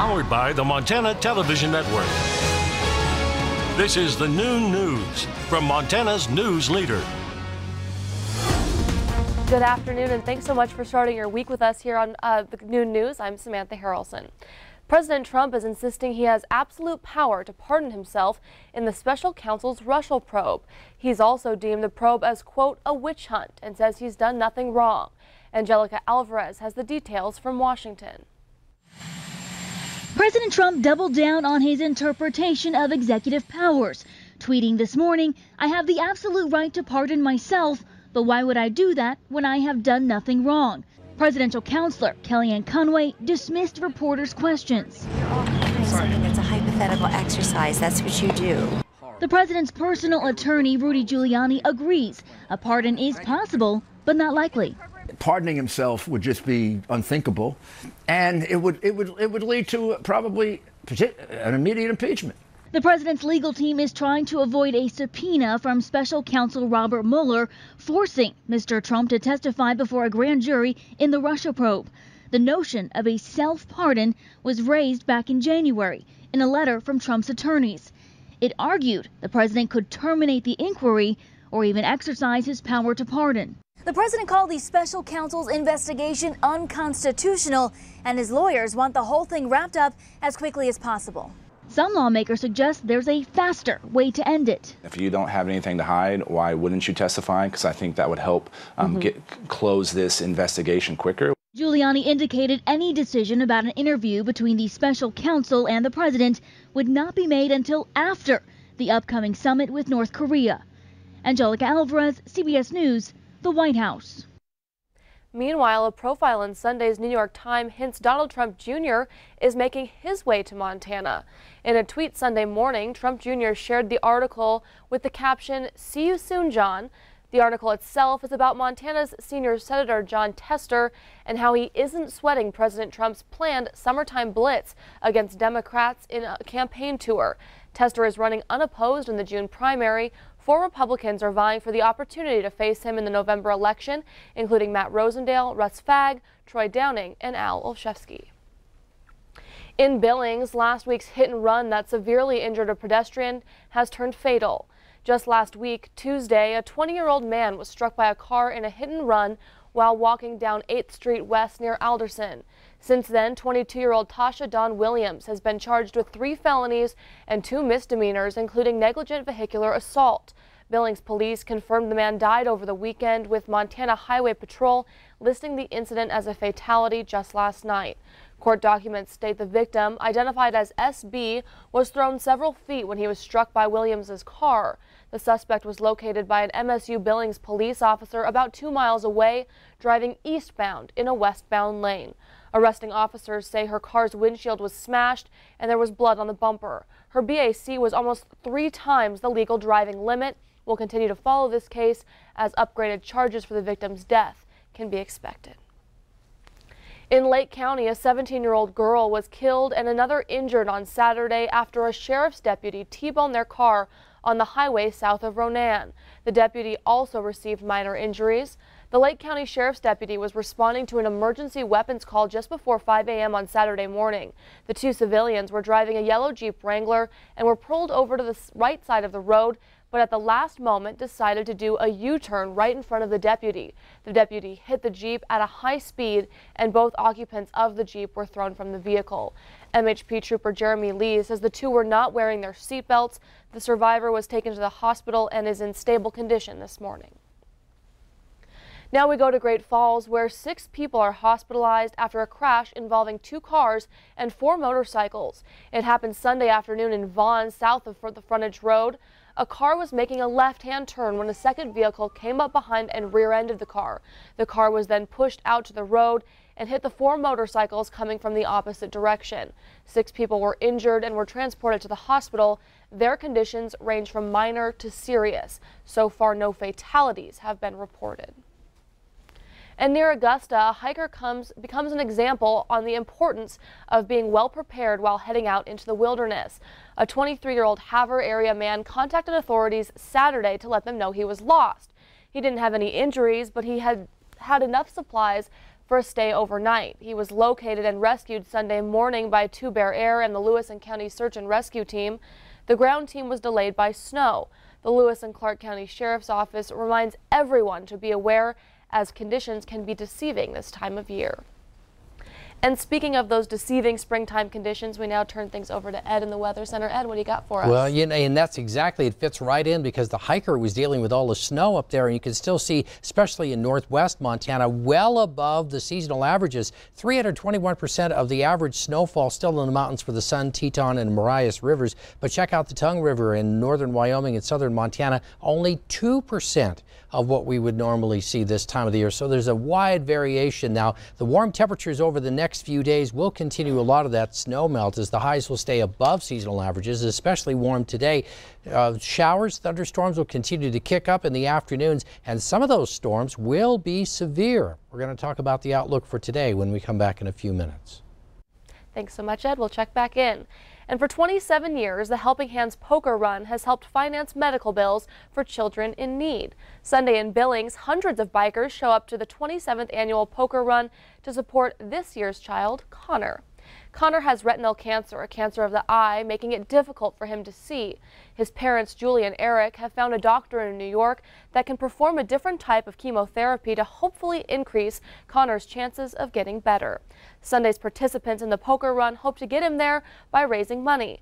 Powered by the Montana Television Network. This is the Noon News from Montana's news leader. Good afternoon, and thanks so much for starting your week with us here on the Noon News. I'm Samantha Harrelson. President Trump is insisting he has absolute power to pardon himself in the special counsel's Russia probe. He's also deemed the probe as, quote, a witch hunt, and says he's done nothing wrong. Angelica Alvarez has the details from Washington. President Trump doubled down on his interpretation of executive powers, tweeting this morning, "I have the absolute right to pardon myself, but why would I do that when I have done nothing wrong?" Presidential counselor Kellyanne Conway dismissed reporters' questions. You're all saying it's a hypothetical exercise. That's what you do. The president's personal attorney, Rudy Giuliani, agrees a pardon is possible, but not likely. Pardoning himself would just be unthinkable, and it would lead to probably an immediate impeachment. The president's legal team is trying to avoid a subpoena from special counsel Robert Mueller, forcing Mr. Trump to testify before a grand jury in the Russia probe. The notion of a self-pardon was raised back in January in a letter from Trump's attorneys. It argued the president could terminate the inquiry or even exercise his power to pardon. The president called the special counsel's investigation unconstitutional, and his lawyers want the whole thing wrapped up as quickly as possible. Some lawmakers suggest there's a faster way to end it. If you don't have anything to hide, why wouldn't you testify? Because I think that would help close this investigation quicker. Giuliani indicated any decision about an interview between the special counsel and the president would not be made until after the upcoming summit with North Korea. Angelica Alvarez, CBS News, the White House. Meanwhile, a profile in Sunday's New York Times hints Donald Trump Jr. is making his way to Montana. In a tweet Sunday morning, Trump Jr. shared the article with the caption, "See you soon, John." The article itself is about Montana's senior Senator John Tester and how he isn't sweating President Trump's planned summertime blitz against Democrats in a campaign tour. Tester is running unopposed in the June primary. 4 Republicans are vying for the opportunity to face him in the November election, including Matt Rosendale, Russ Fagg, Troy Downing, and Al Olszewski. In Billings, last week's hit and run that severely injured a pedestrian has turned fatal. Just last week, Tuesday, a 20-year-old man was struck by a car in a hit and run while walking down 8th Street West near Alderson. Since then, 22-year-old Tasha Dawn Williams has been charged with 3 felonies and 2 misdemeanors, including negligent vehicular assault. Billings police confirmed the man died over the weekend, with Montana Highway Patrol listing the incident as a fatality just last night. Court documents state the victim, identified as SB, was thrown several feet when he was struck by Williams's car. The suspect was located by an MSU Billings police officer about 2 miles away, driving eastbound in a westbound lane. Arresting officers say her car's windshield was smashed and there was blood on the bumper. Her BAC was almost 3 times the legal driving limit. We'll continue to follow this case as upgraded charges for the victim's death can be expected. In Lake County, a 17-year-old girl was killed and another injured on Saturday after a sheriff's deputy T-boned their car on the highway south of Ronan. The deputy also received minor injuries. The Lake County Sheriff's deputy was responding to an emergency weapons call just before 5 a.m. on Saturday morning. The 2 civilians were driving a yellow Jeep Wrangler and were pulled over to the right side of the road, but at the last moment decided to do a U-turn right in front of the deputy. The deputy hit the Jeep at a high speed, and both occupants of the Jeep were thrown from the vehicle. MHP Trooper Jeremy Lee says the 2 were not wearing their seatbelts. The survivor was taken to the hospital and is in stable condition this morning. Now we go to Great Falls, where 6 people are hospitalized after a crash involving 2 cars and 4 motorcycles. It happened Sunday afternoon in Vaughan, south of the frontage road. A car was making a left-hand turn when a second vehicle came up behind and rear-ended the car. The car was then pushed out to the road and hit the 4 motorcycles coming from the opposite direction. 6 people were injured and were transported to the hospital. Their conditions range from minor to serious. So far, no fatalities have been reported. And near Augusta, a hiker becomes an example on the importance of being well prepared while heading out into the wilderness. A 23-year-old Havre area man contacted authorities Saturday to let them know he was lost. He didn't have any injuries, but he had enough supplies for a stay overnight. He was located and rescued Sunday morning by 2 Bear Air and the Lewis and County Search and Rescue Team. The ground team was delayed by snow. The Lewis and Clark County Sheriff's Office reminds everyone to be aware, as conditions can be deceiving this time of year. And speaking of those deceiving springtime conditions, we now turn things over to Ed in the Weather Center. Ed, what do you got for us? Well, you know, and that's exactly, it fits right in because the hiker was dealing with all the snow up there, and you can still see, especially in northwest Montana, well above the seasonal averages. 321% of the average snowfall still in the mountains for the Sun, Teton, and Marias rivers. But check out the Tongue River in northern Wyoming and southern Montana, only 2% of what we would normally see this time of the year. So there's a wide variation. Now, the warm temperatures over the next few days will continue a lot of that snow melt as the highs will stay above seasonal averages, especially warm today. Showers, thunderstorms will continue to kick up in the afternoons, and some of those storms will be severe. We're going to talk about the outlook for today when we come back in a few minutes. Thanks so much, Ed. We'll check back in. And for 27 years, the Helping Hands Poker Run has helped finance medical bills for children in need. Sunday in Billings, hundreds of bikers show up to the 27th annual Poker Run to support this year's child, Connor. Connor has retinal cancer, a cancer of the eye, making it difficult for him to see. His parents, Julie and Eric, have found a doctor in New York that can perform a different type of chemotherapy to hopefully increase Connor's chances of getting better. Sunday's participants in the Poker Run hope to get him there by raising money.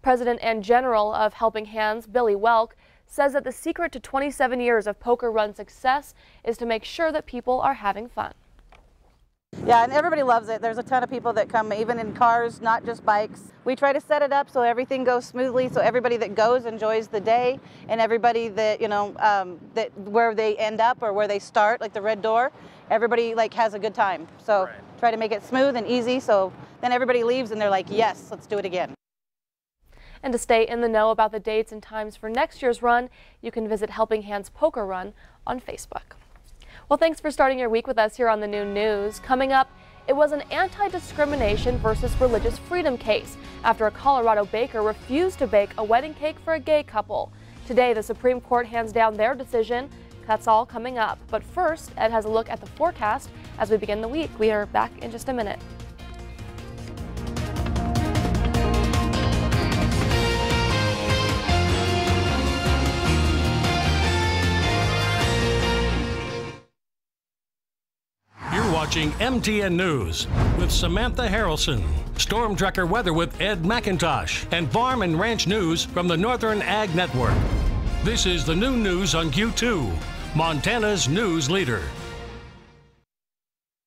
President and General of Helping Hands, Billy Welk, says that the secret to 27 years of Poker Run success is to make sure that people are having fun. Yeah, and everybody loves it. There's a ton of people that come, even in cars, not just bikes. We try to set it up so everything goes smoothly, so everybody that goes enjoys the day, and everybody that, you know, that where they end up or where they start, like the red door, everybody like has a good time. So try to make it smooth and easy, so then everybody leaves and they're like, yes, let's do it again. And to stay in the know about the dates and times for next year's run, you can visit Helping Hands Poker Run on Facebook. Well, thanks for starting your week with us here on the Noon News. Coming up, it was an anti-discrimination versus religious freedom case after a Colorado baker refused to bake a wedding cake for a gay couple. Today, the Supreme Court hands down their decision. That's all coming up. But first, Ed has a look at the forecast as we begin the week. We are back in just a minute. Watching MTN News with Samantha Harrelson, Storm Tracker weather with Ed McIntosh, and Farm and Ranch News from the Northern Ag Network. This is the Noon News on Q2, Montana's news leader.